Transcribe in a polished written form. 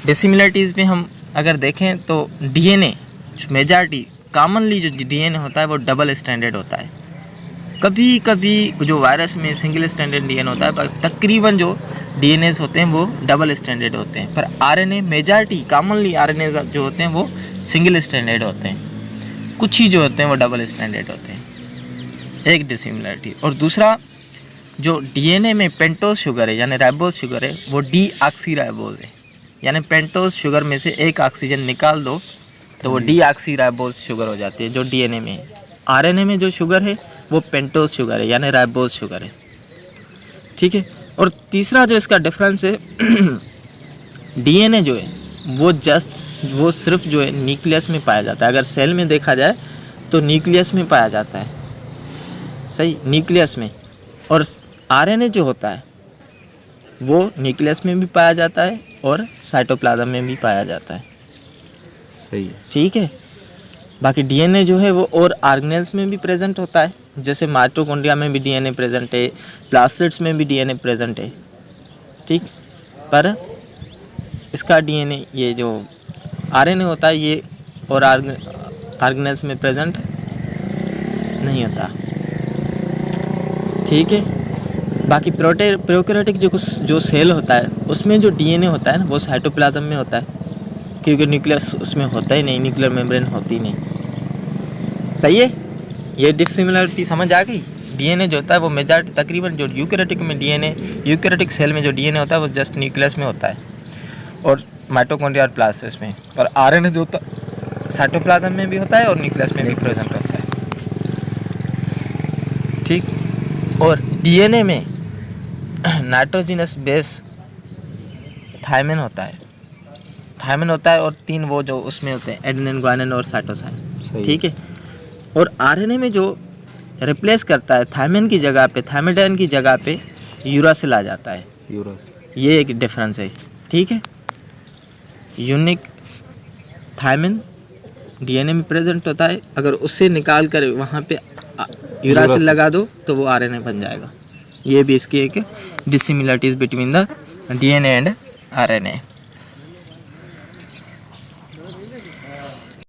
Dissimilarities में हम अगर देखें तो डीएनए मेजॉरिटी कॉमनली जो डीएनए होता है वो डबल स्टैंडर्ड होता है। कभी कभी जो वायरस में सिंगल स्टैंडर्ड डीएनए होता है, पर तकरीबन जो डीएनएस होते हैं वो डबल स्टैंडर्ड होते हैं। पर आरएनए मेजॉरिटी कॉमनली आरएनए जो होते हैं वो सिंगल स्टैंडर्ड होते हैं, कुछ ही जो होते हैं वो डबल स्टैंडर्ड होते हैं। एक डिसिमिलरिटी। और दूसरा, जो डीएनए में पेंटोज शुगर है यानी राइबोज शुगर है वो डीऑक्सीराइबोज है, यानी पेंटोज शुगर में से एक ऑक्सीजन निकाल दो तो वो डीऑक्सीराइबोज शुगर हो जाती है जो डीएनए में है। आरएनए में जो शुगर है वो पेंटोज शुगर है यानी राइबोज शुगर है। ठीक है। और तीसरा जो इसका डिफरेंस है डीएनए जो है वो सिर्फ जो है न्यूक्लियस में पाया जाता है। अगर सेल में देखा जाए तो न्यूक्लियस में पाया जाता है, सही, न्यूक्लियस में। और आरएनए जो होता है वो न्यूक्लियस में भी पाया जाता है और साइटोप्लाज्म में भी पाया जाता है, सही है। ठीक है। बाकी डीएनए जो है वो और ऑर्गेनेल्स में भी प्रेजेंट होता है, जैसे माइटोकॉन्ड्रिया में भी डीएनए प्रेजेंट है, प्लास्टिड्स में भी डीएनए प्रेजेंट है, ठीक। पर इसका डीएनए ये जो आरएनए होता है ये और ऑर्गेनेल्स में प्रेजेंट नहीं होता, ठीक है। बाकी प्रोकैरियोटिक जो सेल होता है उसमें जो डीएनए होता है ना वो साइटोप्लाज्म में होता है, क्योंकि न्यूक्लियस उसमें होता ही नहीं, न्यूक्लियर मेम्ब्रेन होती नहीं, सही है। ये डिसिमिलरिटी समझ आ गई। डीएनए जो होता है वो मेजॉरिटी तकरीबन जो यूकैरियोटिक में डीएनए, यूकैरियोटिक सेल में जो डीएनए होता है वो जस्ट न्यूक्लियस में होता है और माइटोकॉन्ड्रिया और प्लास्टिड्स में। और आरएनए जो होता है साइटोप्लाज्म में भी होता है और न्यूक्लियस में भी प्रेजेंट होता है, ठीक। और डीएनए में नाइट्रोजिनस बेस थायमिन होता है और 3 वो जो उसमें होते हैं एडेनिन, गुआनिन और साइटोसाइन, ठीक है। और आरएनए में जो रिप्लेस करता है थायमिन की जगह पे, थायमिडाइन की जगह पे यूरासिल आ जाता है, ये एक डिफरेंस है, ठीक है। यूनिक थायमिन डीएनए में प्रेजेंट होता है, अगर उससे निकाल कर वहाँ पे यूरासिल लगा दो तो वो आरएनए बन जाएगा। ये भी इसकी एक dissimilarities between the DNA and RNA.